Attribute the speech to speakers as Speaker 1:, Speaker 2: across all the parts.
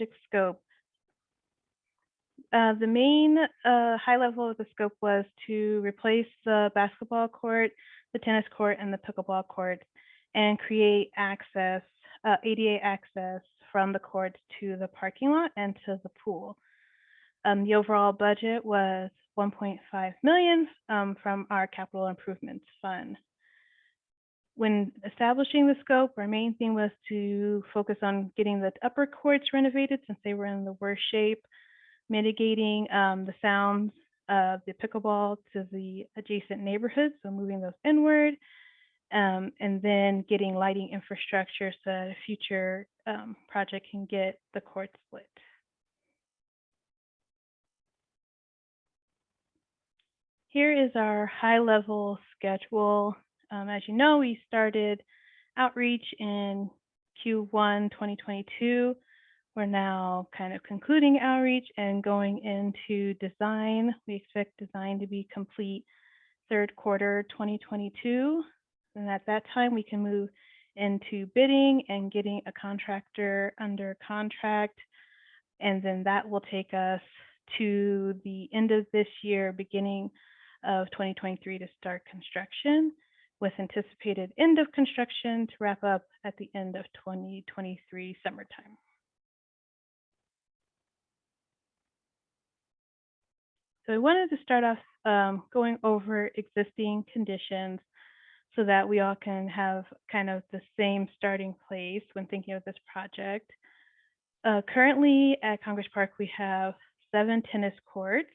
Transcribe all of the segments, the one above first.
Speaker 1: project scope. The main high level of the scope was to replace the basketball court, the tennis court, and the pickleball court, and create access, ADA access from the courts to the parking lot and to the pool. The overall budget was $1.5 million from our capital improvements fund. When establishing the scope, our main thing was to focus on getting the upper courts renovated since they were in the worst shape, mitigating the sounds of the pickleball to the adjacent neighborhoods, so moving those inward, and then getting lighting infrastructure so that a future project can get the courts lit. Here is our high-level schedule. As you know, we started outreach in Q1 2022. We're now kind of concluding outreach and going into design. We expect design to be complete third quarter 2022. And at that time, we can move into bidding and getting a contractor under contract. And then that will take us to the end of this year, beginning of 2023 to start construction, with anticipated end of construction to wrap up at the end of 2023 summertime. So I wanted to start off going over existing conditions so that we all can have kind of the same starting place when thinking of this project. Currently at Congress Park, we have 7 tennis courts,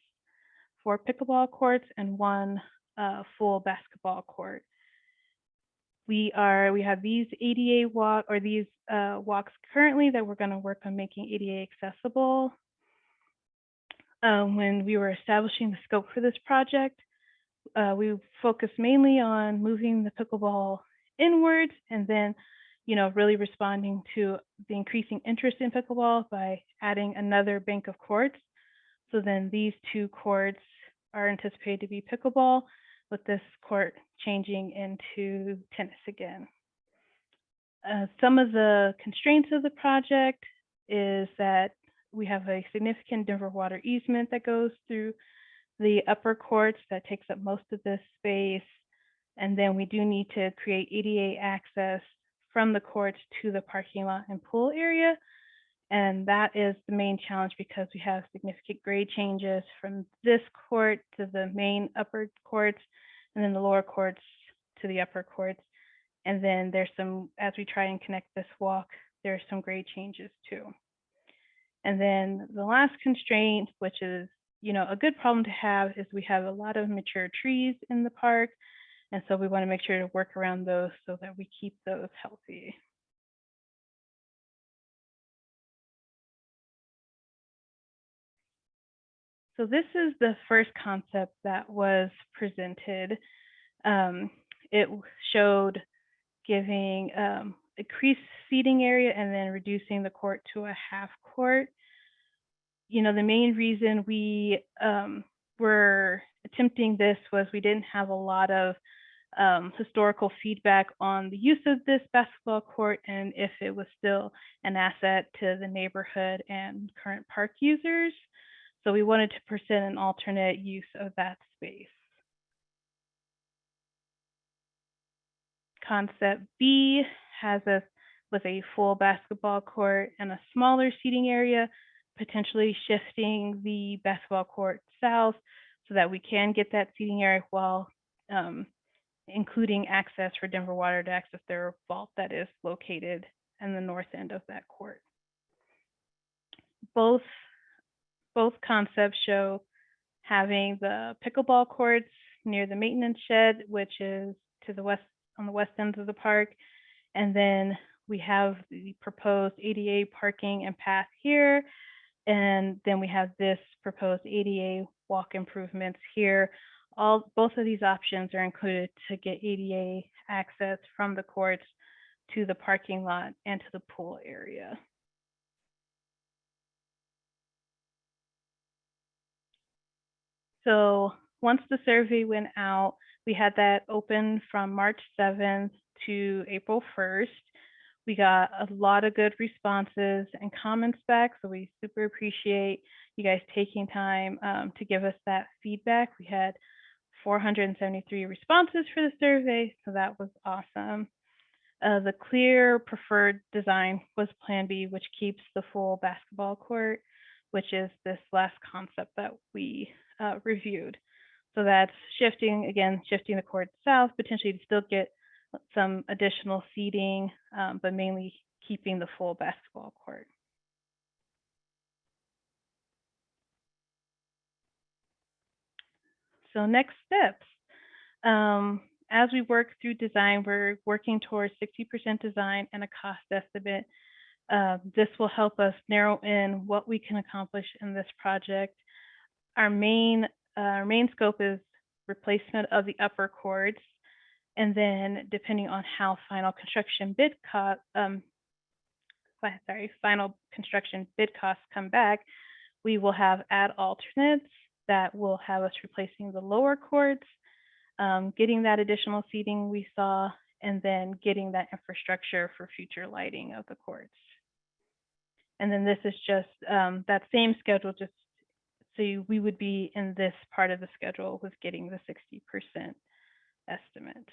Speaker 1: 4 pickleball courts, and 1 full basketball court. We have these ADA walks currently that we're going to work on making ADA accessible. When we were establishing the scope for this project, we focused mainly on moving the pickleball inwards and then, really responding to the increasing interest in pickleball by adding another bank of courts. So then these 2 courts are anticipated to be pickleball, with this court changing into tennis again. Some of the constraints of the project is that we have a significant Denver water easement that goes through the upper courts that takes up most of this space. And then we do need to create ADA access from the courts to the parking lot and pool area. And that is the main challenge because we have significant grade changes from this court to the main upper courts, and then the lower courts to the upper courts. And then there's some, as we try and connect this walk, there's some grade changes too. And then the last constraint, which is, a good problem to have, is we have a lot of mature trees in the park. And so we want to make sure to work around those so that we keep those healthy. So this is the first concept that was presented. It showed giving increased seating area and then reducing the court to a half court. The main reason we were attempting this was we didn't have a lot of historical feedback on the use of this basketball court and if it was still an asset to the neighborhood and current park users. So we wanted to present an alternate use of that space. Concept B has us with a full basketball court and a smaller seating area, potentially shifting the basketball court south so that we can get that seating area while including access for Denver Water to access their vault that is located in the north end of that court. Both concepts show having the pickleball courts near the maintenance shed, which is to the west, on the west end of the park. And then we have the proposed ADA parking and path here. And then we have this proposed ADA walk improvements here. Both of these options are included to get ADA access from the courts to the parking lot and to the pool area. So once the survey went out, we had that open from March 7th to April 1st. We got a lot of good responses and comments back, so we super appreciate you guys taking time to give us that feedback. We had 473 responses for the survey, so that was awesome. The clear preferred design was Plan B, which keeps the full basketball court, which is this last concept that we reviewed. So that's shifting the court south, potentially to still get some additional seating, but mainly keeping the full basketball court. So next steps. As we work through design, we're working towards 60% design and a cost estimate. This will help us narrow in what we can accomplish in this project. Our main scope is replacement of the upper courts, and then depending on how final construction bid costs come back, we will have add alternates that will have us replacing the lower courts, getting that additional seating we saw, and then getting that infrastructure for future lighting of the courts. And then this is just that same schedule, just so we would be in this part of the schedule with getting the 60% estimate.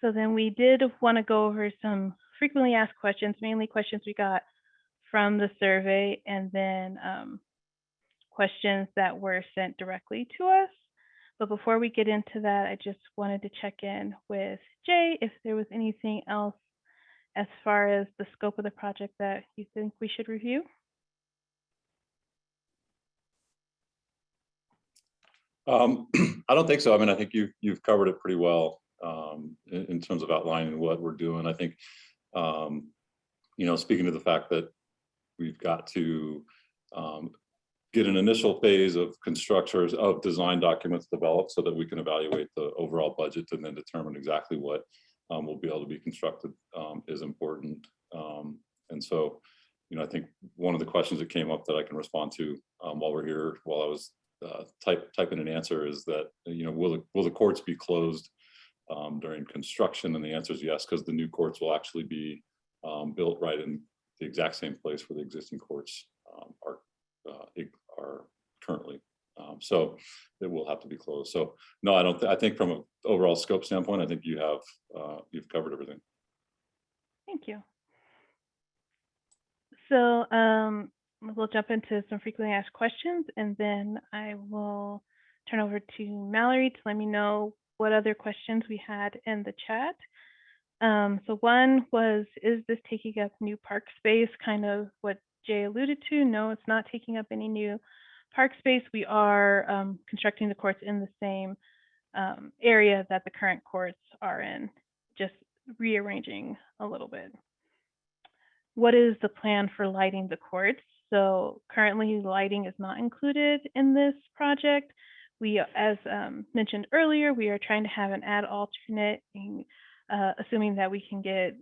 Speaker 1: So then we did want to go over some frequently asked questions, mainly questions we got from the survey, and then questions that were sent directly to us. But before we get into that, I just wanted to check in with Jay if there was anything else as far as the scope of the project that you think we should review.
Speaker 2: I don't think so. I mean, I think you've covered it pretty well in terms of outlining what we're doing. I think, speaking to the fact that we've got to get an initial phase of constructors of design documents developed so that we can evaluate the overall budget and then determine exactly what will be able to be constructed is important. And so, I think one of the questions that came up that I can respond to while we're here, while I was typing an answer, is that will the courts be closed during construction? And the answer is yes, because the new courts will actually be built right in the exact same place where the existing courts are currently. So it will have to be closed. So no, I don't. I think from an overall scope standpoint, I think you've covered everything.
Speaker 1: Thank you. So we'll jump into some frequently asked questions, and then I will turn over to Mallory to let me know what other questions we had in the chat. So one was, is this taking up new park space? Kind of what Jay alluded to. No, it's not taking up any new park space. We are constructing the courts in the same area that the current courts are in, just rearranging a little bit. What is the plan for lighting the courts? So currently lighting is not included in this project. We, as mentioned earlier, we are trying to have an add alternate, assuming that we can get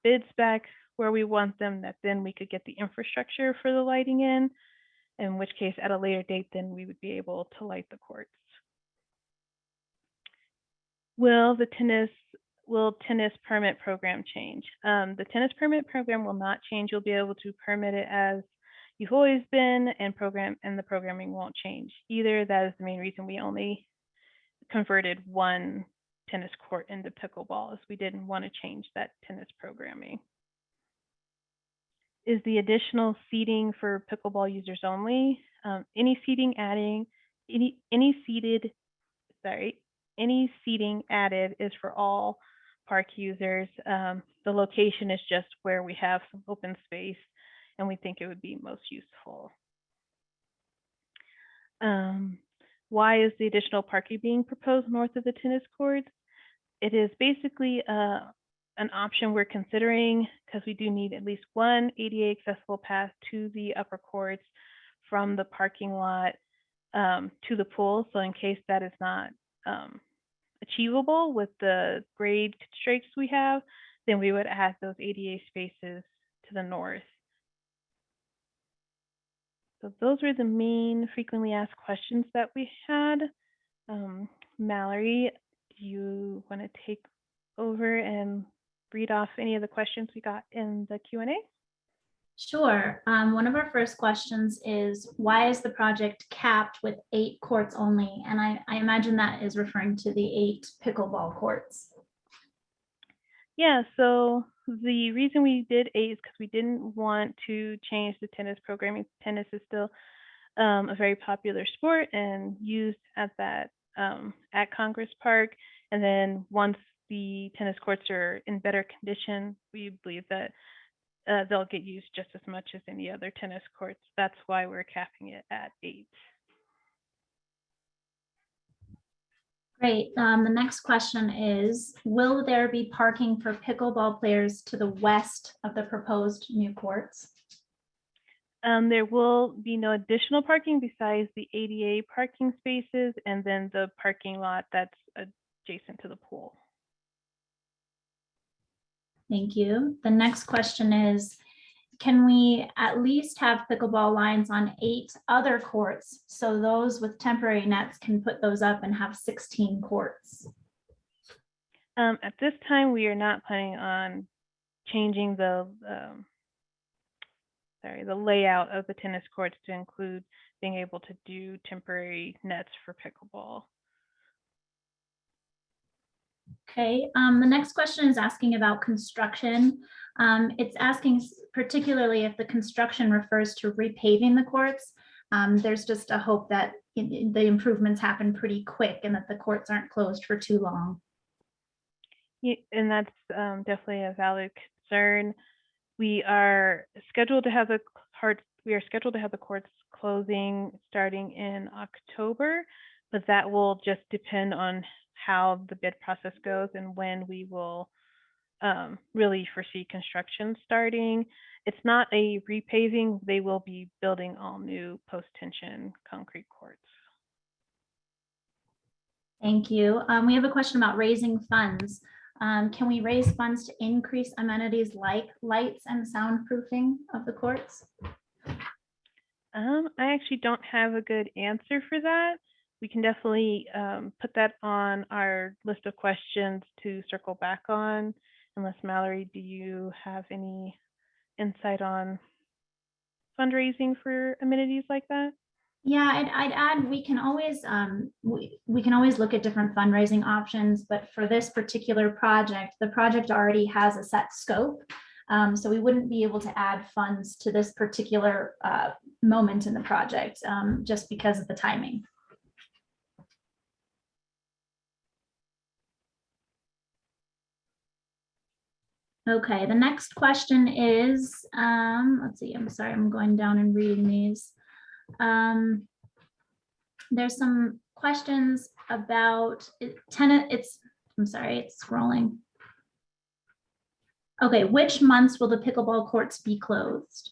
Speaker 1: bids back where we want them, that then we could get the infrastructure for the lighting in which case at a later date, then we would be able to light the courts. Will tennis permit program change? The tennis permit program will not change. You'll be able to permit it as you've always been, and the programming won't change either. That is the main reason we only converted one tennis court into pickleball, as we didn't want to change that tennis programming. Is the additional seating for pickleball users only? Any seating added is for all park users. The location is just where we have some open space and we think it would be most useful. Why is the additional parking being proposed north of the tennis courts? It is basically an option we're considering because we do need at least one ADA accessible path to the upper courts from the parking lot to the pool. So in case that is not achievable with the grade constraints we have, then we would add those ADA spaces to the north. So those were the main frequently asked questions that we had. Mallory, do you want to take over and read off any of the questions we got in the Q&A?
Speaker 3: Sure. One of our first questions is, why is the project capped with 8 courts only? And I imagine that is referring to the 8 pickleball courts.
Speaker 1: Yeah, so the reason we did 8 is because we didn't want to change the tennis programming. Tennis is still a very popular sport and used at at Congress Park. And then once the tennis courts are in better condition, we believe that they'll get used just as much as any other tennis courts. That's why we're capping it at 8.
Speaker 3: Great. The next question is, will there be parking for pickleball players to the west of the proposed new courts?
Speaker 1: There will be no additional parking besides the ADA parking spaces and then the parking lot that's adjacent to the pool.
Speaker 3: Thank you. The next question is, can we at least have pickleball lines on 8 other courts so those with temporary nets can put those up and have 16 courts?
Speaker 1: At this time, we are not planning on changing the layout of the tennis courts to include being able to do temporary nets for pickleball.
Speaker 3: Okay, the next question is asking about construction. It's asking particularly if the construction refers to repaving the courts. There's just a hope that the improvements happen pretty quick and that the courts aren't closed for too long.
Speaker 1: Yeah, and that's definitely a valid concern. We are scheduled to have the courts closing starting in October, but that will just depend on how the bid process goes and when we will really foresee construction starting. It's not a repaving. They will be building all new post-tension concrete courts.
Speaker 3: Thank you. We have a question about raising funds. Can we raise funds to increase amenities like lights and soundproofing of the courts?
Speaker 1: I actually don't have a good answer for that. We can definitely put that on our list of questions to circle back on. Unless, Mallory, do you have any insight on fundraising for amenities like that?
Speaker 3: Yeah, I'd add we can always we can always look at different fundraising options, but for this particular project, the project already has a set scope. So we wouldn't be able to add funds to this particular moment in the project just because of the timing. Okay, the next question is, let's see, I'm sorry, I'm going down and reading these. There's some questions about I'm sorry, it's scrolling. Okay, which months will the pickleball courts be closed?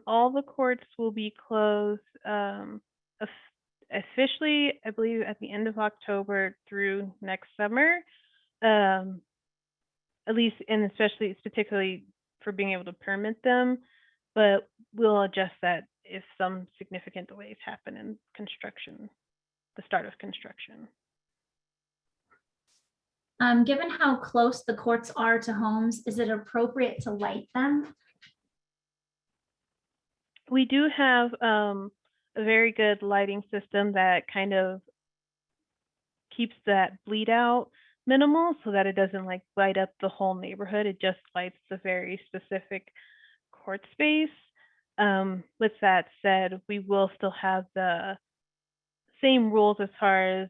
Speaker 1: All the courts will be closed officially, I believe, at the end of October through next summer. At least, and especially, it's particularly for being able to permit them, but we'll adjust that if some significant delays happen in construction, the start of construction.
Speaker 3: Given how close the courts are to homes, is it appropriate to light them?
Speaker 1: We do have a very good lighting system that kind of keeps that bleed out minimal so that it doesn't like light up the whole neighborhood. It just lights the very specific court space. With that said, we will still have the same rules as far as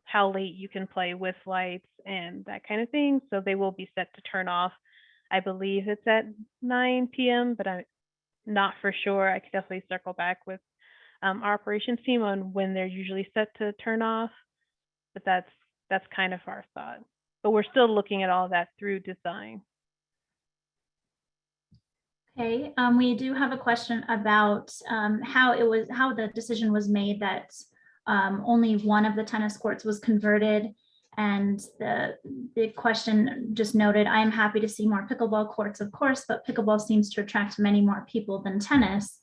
Speaker 1: how late you can play with lights and that kind of thing. So they will be set to turn off. I believe it's at 9 p.m., but I'm not for sure. I could definitely circle back with our operations team on when they're usually set to turn off. But that's kind of our thought. But we're still looking at all that through design.
Speaker 3: Okay, we do have a question about how the decision was made that only one of the tennis courts was converted. And the question just noted, I am happy to see more pickleball courts, of course, but pickleball seems to attract many more people than tennis.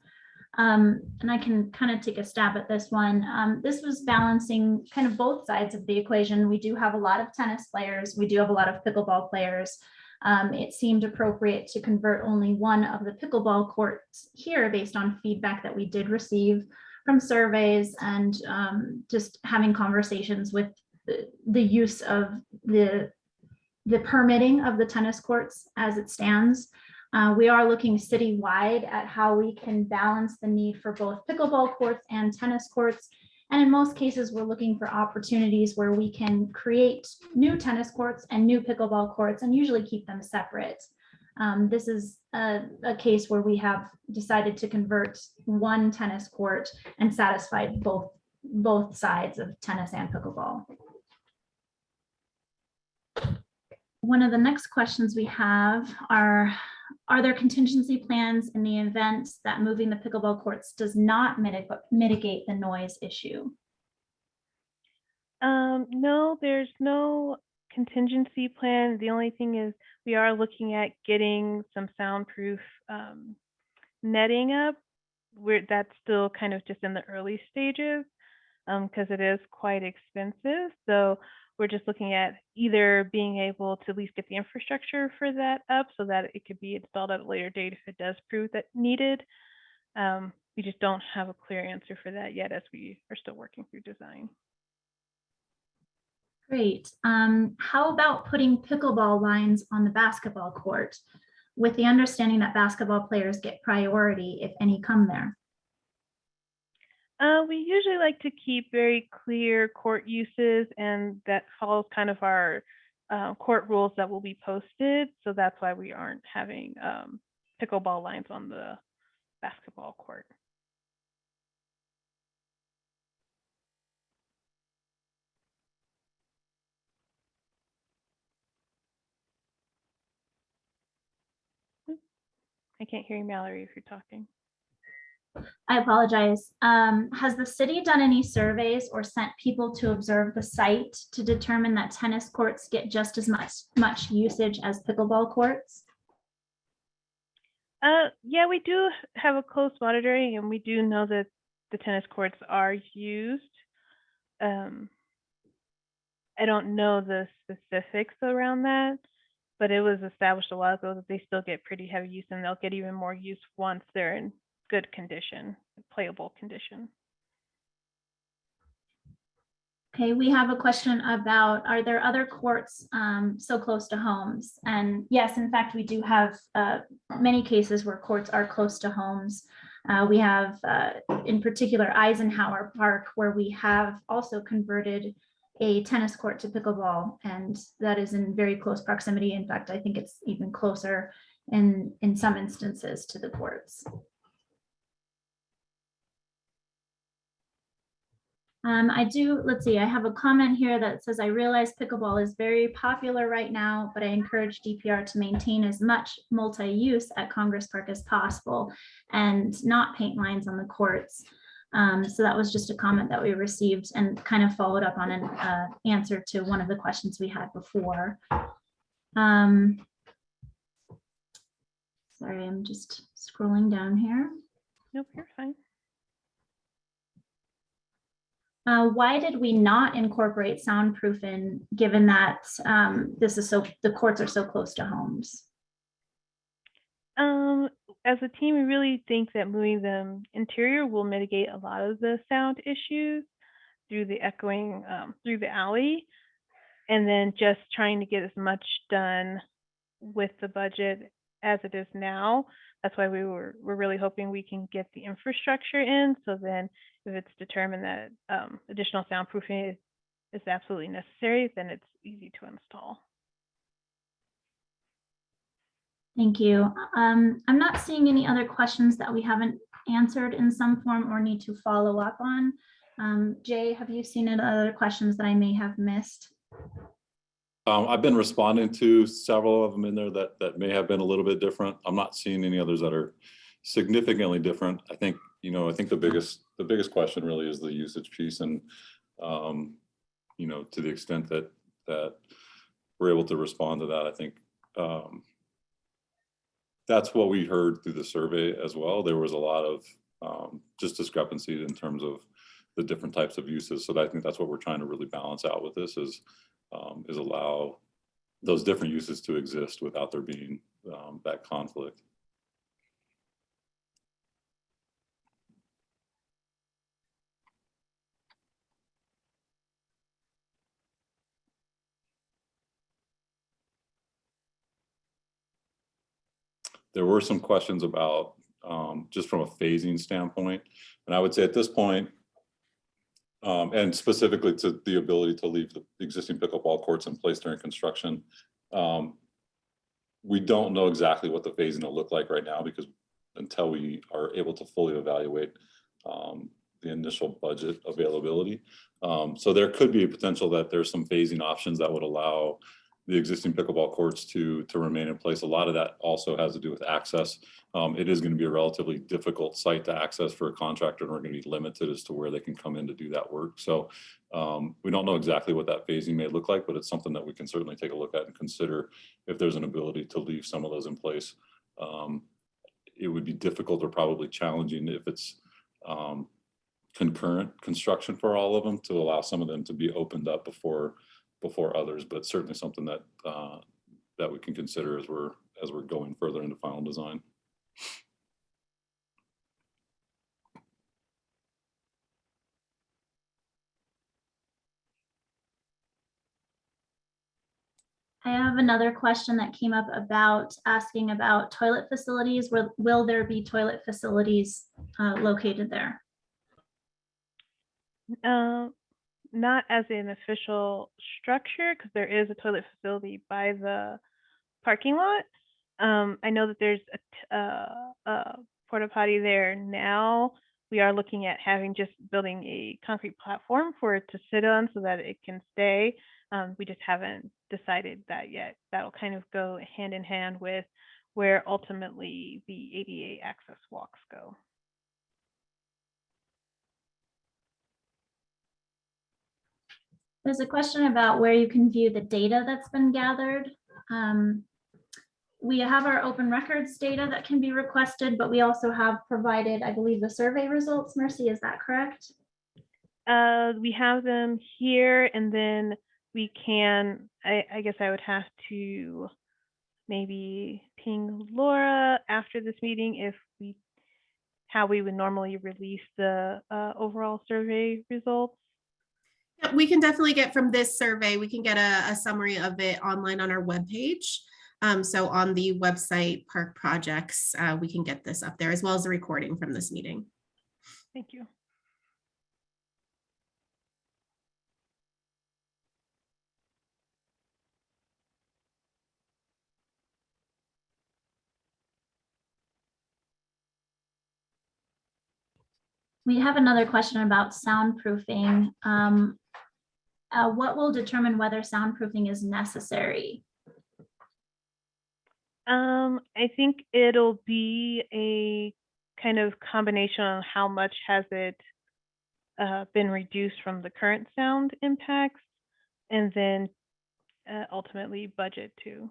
Speaker 3: And I can kind of take a stab at this one. This was balancing kind of both sides of the equation. We do have a lot of tennis players. We do have a lot of pickleball players. It seemed appropriate to convert only one of the pickleball courts here based on feedback that we did receive from surveys and just having conversations with the use of the permitting of the tennis courts as it stands. We are looking citywide at how we can balance the need for both pickleball courts and tennis courts. And in most cases, we're looking for opportunities where we can create new tennis courts and new pickleball courts and usually keep them separate. This is a case where we have decided to convert one tennis court and satisfied both sides of tennis and pickleball. One of the next questions we have are there contingency plans in the event that moving the pickleball courts does not mitigate the noise issue?
Speaker 1: No, there's no contingency plan. The only thing is we are looking at getting some soundproof netting up. That's still kind of just in the early stages because it is quite expensive. So we're just looking at either being able to at least get the infrastructure for that up so that it could be installed at a later date if it does prove that needed. We just don't have a clear answer for that yet as we are still working through design.
Speaker 3: Great. How about putting pickleball lines on the basketball court with the understanding that basketball players get priority if any come there?
Speaker 1: We usually like to keep very clear court uses, and that follows kind of our court rules that will be posted. So that's why we aren't having pickleball lines on the basketball court. I can't hear you, Mallory, if you're talking.
Speaker 3: I apologize. Has the city done any surveys or sent people to observe the site to determine that tennis courts get just as much usage as pickleball courts?
Speaker 1: Yeah, we do have a close monitoring, and we do know that the tennis courts are used. I don't know the specifics around that, but it was established a while ago that they still get pretty heavy use, and they'll get even more use once they're in good condition, playable condition.
Speaker 3: Okay, we have a question about, are there other courts so close to homes? And yes, in fact, we do have many cases where courts are close to homes. We have, in particular, Eisenhower Park, where we have also converted a tennis court to pickleball, and that is in very close proximity. In fact, I think it's even closer in some instances to the courts. Let's see, I have a comment here that says, I realize pickleball is very popular right now, but I encourage DPR to maintain as much multi-use at Congress Park as possible and not paint lines on the courts. So that was just a comment that we received and kind of followed up on an answer to one of the questions we had before. Sorry, I'm just scrolling down here.
Speaker 1: Nope, you're fine.
Speaker 3: Why did we not incorporate soundproofing given that the courts are so close to homes?
Speaker 1: As a team, we really think that moving them interior will mitigate a lot of the sound issues through the echoing through the alley, and then just trying to get as much done with the budget as it is now. That's why we're really hoping we can get the infrastructure in. So then if it's determined that additional soundproofing is absolutely necessary, then it's easy to install.
Speaker 3: Thank you. I'm not seeing any other questions that we haven't answered in some form or need to follow up on. Jay, have you seen any other questions that I may have missed?
Speaker 2: I've been responding to several of them in there that may have been a little bit different. I'm not seeing any others that are significantly different. I think the biggest question really is the usage piece, and to the extent that we're able to respond to that, I think that's what we heard through the survey as well. There was a lot of just discrepancies in terms of the different types of uses. So I think that's what we're trying to really balance out with this is allow those different uses to exist without there being that conflict. There were some questions about just from a phasing standpoint. And I would say at this point, and specifically to the ability to leave the existing pickleball courts in place during construction, we don't know exactly what the phasing will look like right now because until we are able to fully evaluate the initial budget availability. So there could be a potential that there's some phasing options that would allow the existing pickleball courts to remain in place. A lot of that also has to do with access. It is going to be a relatively difficult site to access for a contractor, and we're going to be limited as to where they can come in to do that work. So we don't know exactly what that phasing may look like, but it's something that we can certainly take a look at and consider if there's an ability to leave some of those in place. It would be difficult or probably challenging if it's concurrent construction for all of them to allow some of them to be opened up before others, but certainly something that that we can consider as we're going further into final design.
Speaker 3: I have another question that came up about asking about toilet facilities. Will there be toilet facilities located there?
Speaker 1: Not as an official structure, because there is a toilet facility by the parking lot. I know that there's a porta potty there now. We are looking at building a concrete platform for it to sit on so that it can stay. We just haven't decided that yet. That'll kind of go hand in hand with where ultimately the ADA access walks go.
Speaker 3: There's a question about where you can view the data that's been gathered. We have our open records data that can be requested, but we also have provided, I believe, the survey results. Mercy, is that correct?
Speaker 1: We have them here, and then we can, I guess I would have to maybe ping Laura after this meeting how we would normally release the overall survey results.
Speaker 4: Yeah, we can definitely get from this survey, we can get a summary of it online on our webpage. So on the website, Park Projects, we can get this up there as well as the recording from this meeting.
Speaker 1: Thank you.
Speaker 3: We have another question about soundproofing. What will determine whether soundproofing is necessary?
Speaker 1: I think it'll be a kind of combination on how much has it been reduced from the current sound impacts, and then ultimately budget too.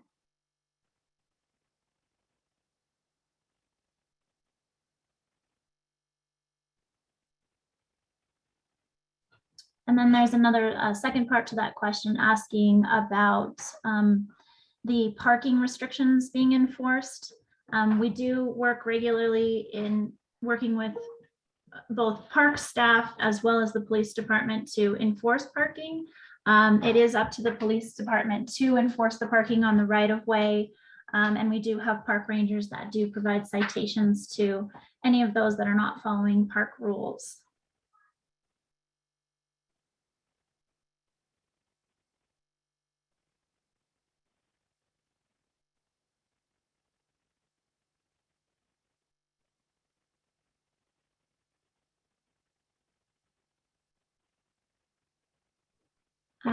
Speaker 3: And then there's another second part to that question asking about the parking restrictions being enforced. We do work regularly in working with both park staff as well as the police department to enforce parking. It is up to the police department to enforce the parking on the right of way. And we do have park rangers that do provide citations to any of those that are not following park rules.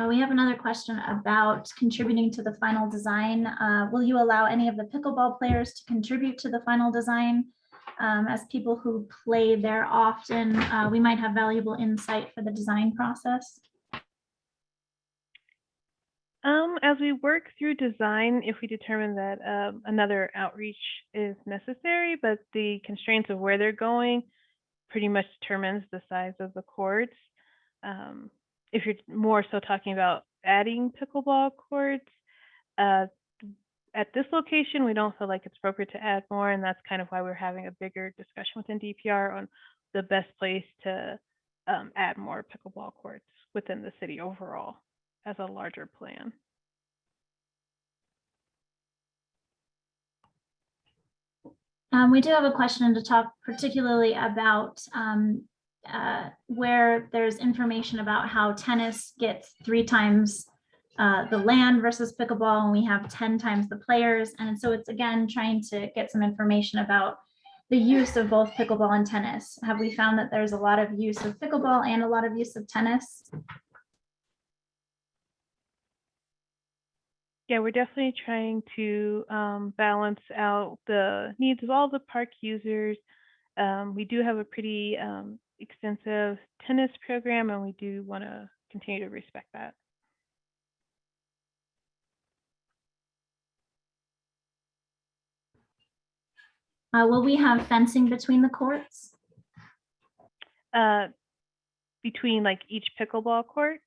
Speaker 3: We have another question about contributing to the final design. Will you allow any of the pickleball players to contribute to the final design? As people who play there often, we might have valuable insight for the design process.
Speaker 1: As we work through design, if we determine that another outreach is necessary, but the constraints of where they're going pretty much determines the size of the courts. If you're more so talking about adding pickleball courts, at this location, we don't feel like it's appropriate to add more, and that's kind of why we're having a bigger discussion within DPR on the best place to add more pickleball courts within the city overall as a larger plan.
Speaker 3: We do have a question to talk particularly about where there's information about how tennis gets 3 times the land versus pickleball, and we have 10 times the players. And so it's again trying to get some information about the use of both pickleball and tennis. Have we found that there's a lot of use of pickleball and a lot of use of tennis?
Speaker 1: Yeah, we're definitely trying to balance out the needs of all the park users. We do have a pretty extensive tennis program, and we do want to continue to respect that.
Speaker 3: Will we have fencing between the courts?
Speaker 1: Between like each pickleball court,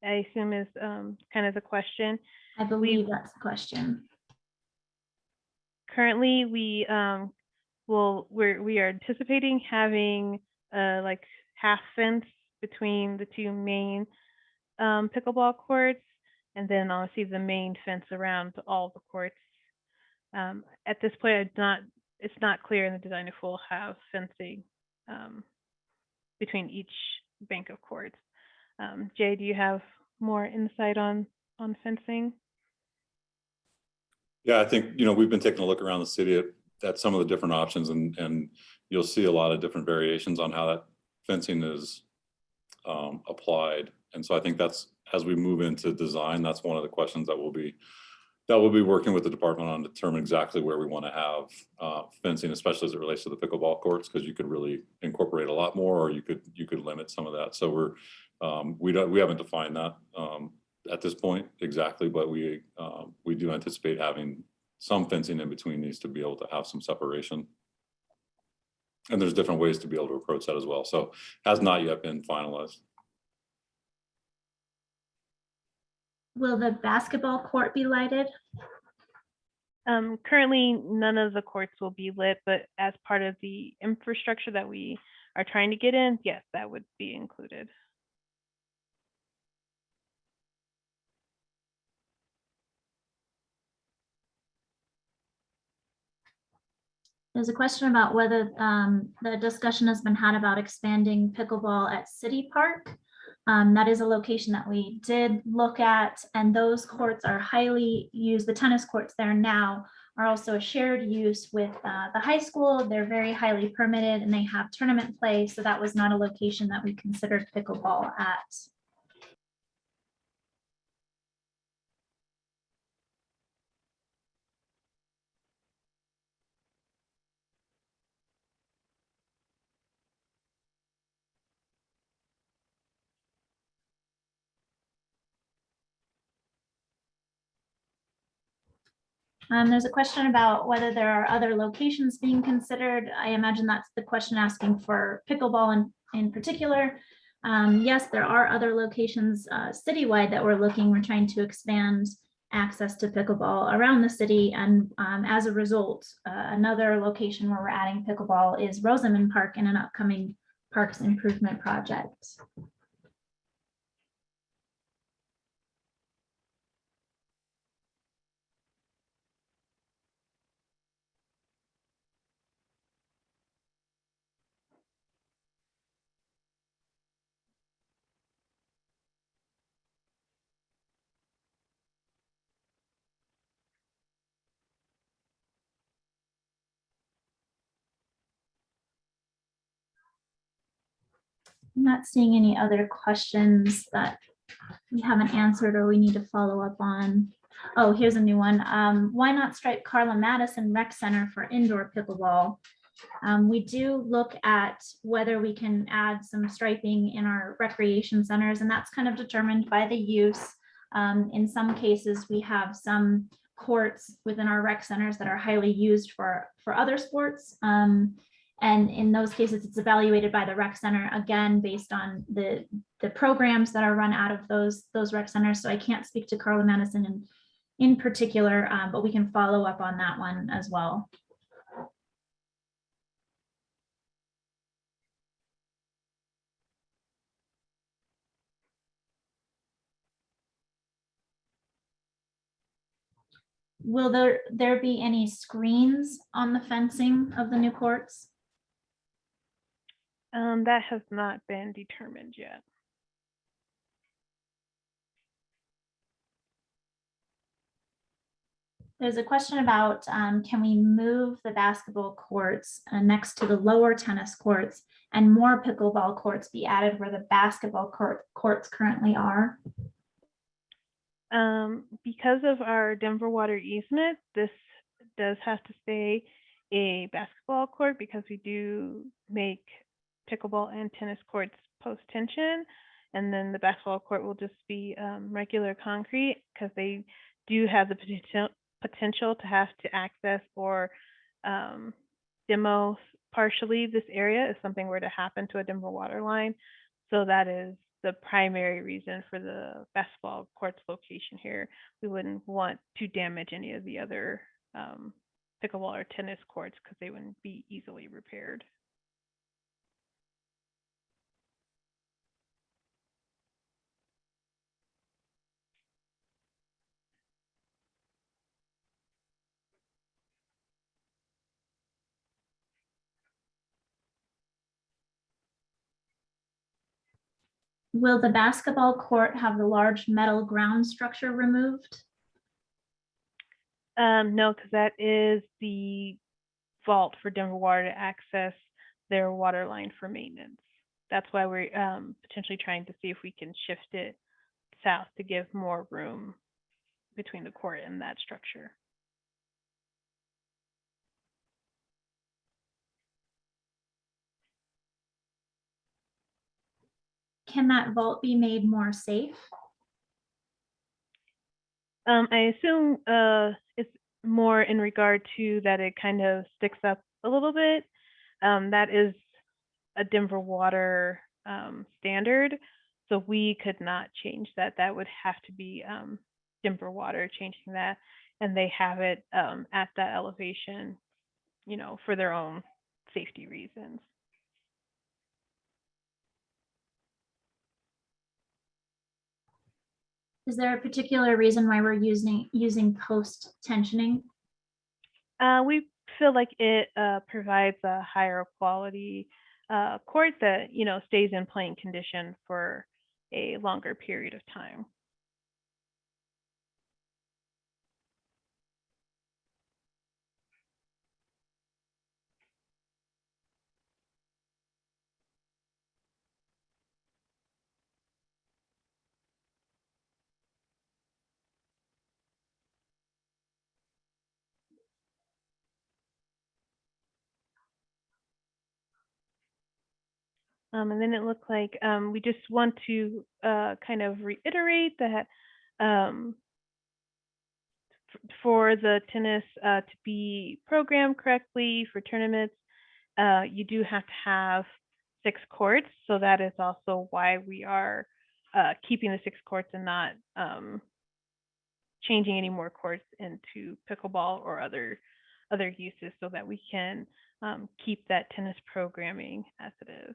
Speaker 1: I assume is kind of the question.
Speaker 3: I believe that's the question.
Speaker 1: Currently, we are anticipating having like half fence between the 2 main pickleball courts, and then obviously the main fence around all the courts. At this point, it's not clear in the design if we'll have fencing between each bank of courts. Jay, do you have more insight on fencing?
Speaker 2: Yeah, I think, we've been taking a look around the city at some of the different options, and you'll see a lot of different variations on how that fencing is applied. And so I think that's, as we move into design, that's one of the questions that we'll be working with the department on, to determine exactly where we want to have fencing, especially as it relates to the pickleball courts, because you could really incorporate a lot more, or you could limit some of that. So we haven't defined that at this point exactly, but we do anticipate having some fencing in between these to be able to have some separation. And there's different ways to be able to approach that as well. So has not yet been finalized.
Speaker 3: Will the basketball court be lighted?
Speaker 1: Currently, none of the courts will be lit, but as part of the infrastructure that we are trying to get in, yes, that would be included.
Speaker 3: There's a question about whether the discussion has been had about expanding pickleball at City Park. That is a location that we did look at, and those courts are highly used. The tennis courts there now are also a shared use with the high school. They're very highly permitted, and they have tournament play. So that was not a location that we considered pickleball at. There's a question about whether there are other locations being considered. I imagine that's the question asking for pickleball in particular. Yes, there are other locations citywide that we're looking. We're trying to expand access to pickleball around the city. And as a result, another location where we're adding pickleball is Rosamond Park in an upcoming parks improvement project. I'm not seeing any other questions that we haven't answered or we need to follow up on. Oh, here's a new one. Why not stripe Carla Madison Rec Center for indoor pickleball? We do look at whether we can add some striping in our recreation centers, and that's kind of determined by the use. In some cases, we have some courts within our rec centers that are highly used for other sports. And in those cases, it's evaluated by the rec center, again, based on the programs that are run out of those rec centers. So I can't speak to Carla Madison in particular, but we can follow up on that one as well. Will there be any screens on the fencing of the new courts?
Speaker 1: That has not been determined yet.
Speaker 3: There's a question about can we move the basketball courts next to the lower tennis courts and more pickleball courts be added where the basketball courts currently are?
Speaker 1: Because of our Denver water easement, this does have to stay a basketball court because we do make pickleball and tennis courts post-tension. And then the basketball court will just be regular concrete because they do have the potential to have to access or demo partially this area if something were to happen to a Denver water line. So that is the primary reason for the basketball court's location here. We wouldn't want to damage any of the other pickleball or tennis courts because they wouldn't be easily repaired.
Speaker 3: Will the basketball court have the large metal ground structure removed?
Speaker 1: No, because that is the vault for Denver Water to access their water line for maintenance. That's why we're potentially trying to see if we can shift it south to give more room between the court and that structure.
Speaker 3: Can that vault be made more safe?
Speaker 1: I assume it's more in regard to that it kind of sticks up a little bit. That is a Denver water standard, so we could not change that. That would have to be Denver water changing that, and they have it at that elevation, you know, for their own safety reasons.
Speaker 3: Is there a particular reason why we're using post tensioning?
Speaker 1: We feel like it provides a higher quality court that, you know, stays in playing condition for a longer period of time. And then it looked like we just want to kind of reiterate that for the tennis to be programmed correctly for tournaments, you do have to have 6 courts. So that is also why we are keeping the 6 courts and not changing any more courts into pickleball or other uses, so that we can keep that tennis programming as it is.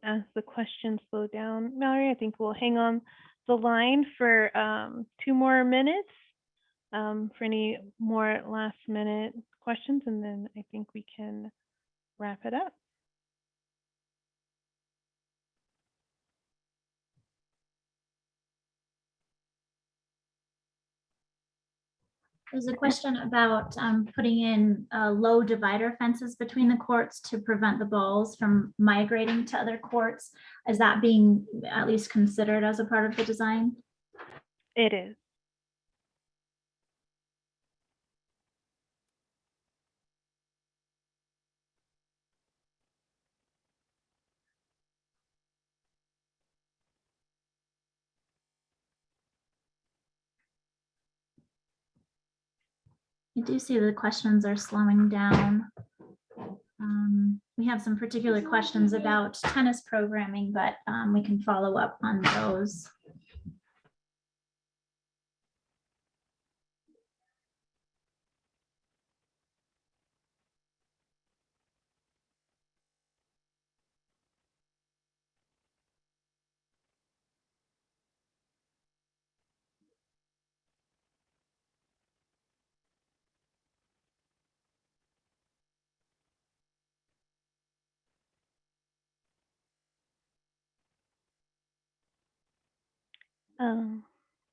Speaker 1: As the questions slow down, Mallory, I think we'll hang on the line for 2 more minutes for any more last minute questions, and then I think we can wrap it up.
Speaker 3: There's a question about putting in low divider fences between the courts to prevent the balls from migrating to other courts. Is that being at least considered as a part of the design?
Speaker 1: It is.
Speaker 3: I do see the questions are slowing down. We have some particular questions about tennis programming, but we can follow up on those.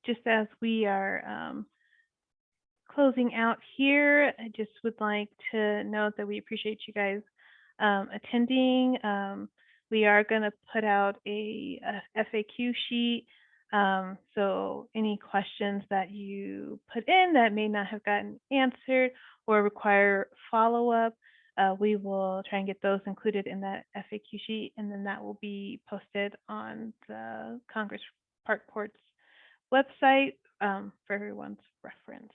Speaker 1: Just as we are closing out here, I just would like to note that we appreciate you guys attending. We are going to put out a FAQ sheet. So any questions that you put in that may not have gotten answered or require follow-up, we will try and get those included in that FAQ sheet, and then that will be posted on the Congress Park Courts website for everyone's reference.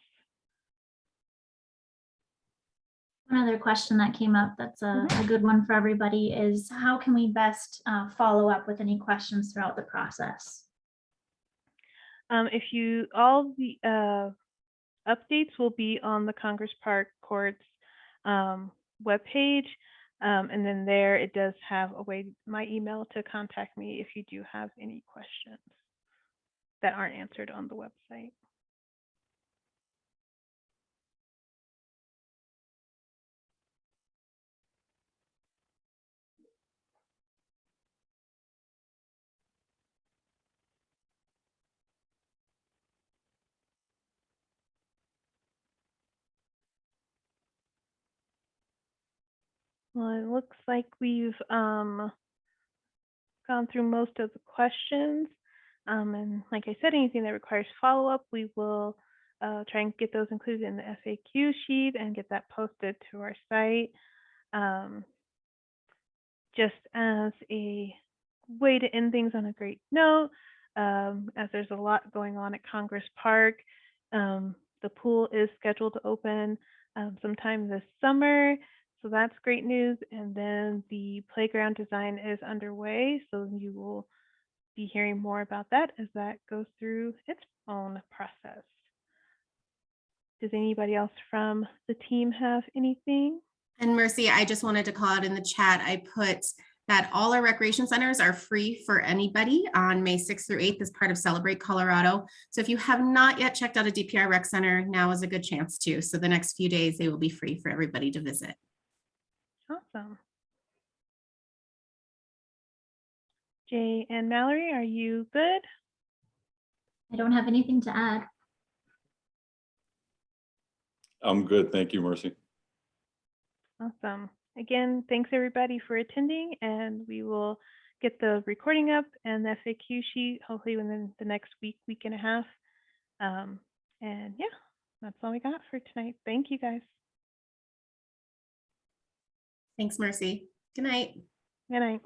Speaker 3: One other question that came up that's a good one for everybody is how can we best follow up with any questions throughout the process?
Speaker 1: All the updates will be on the Congress Park Courts webpage. And then there it does have a way, my email to contact me if you do have any questions that aren't answered on the website. Well, it looks like we've gone through most of the questions. And like I said, anything that requires follow-up, we will try and get those included in the FAQ sheet and get that posted to our site. Just as a way to end things on a great note, as there's a lot going on at Congress Park, the pool is scheduled to open sometime this summer. So that's great news. And then the playground design is underway. So you will be hearing more about that as that goes through its own process. Does anybody else from the team have anything?
Speaker 4: And Mercy, I just wanted to call out in the chat, I put that all our recreation centers are free for anybody on May 6th through 8th as part of Celebrate Colorado. So if you have not yet checked out a DPR rec center, now is a good chance to. So the next few days, they will be free for everybody to visit.
Speaker 1: Awesome. Jay and Mallory, are you good?
Speaker 3: I don't have anything to add.
Speaker 2: I'm good. Thank you, Mercy.
Speaker 1: Awesome. Again, thanks everybody for attending, and we will get the recording up and the FAQ sheet hopefully within the next week, week and a half. And yeah, that's all we got for tonight. Thank you guys.
Speaker 4: Thanks, Mercy. Good night.
Speaker 1: Good night.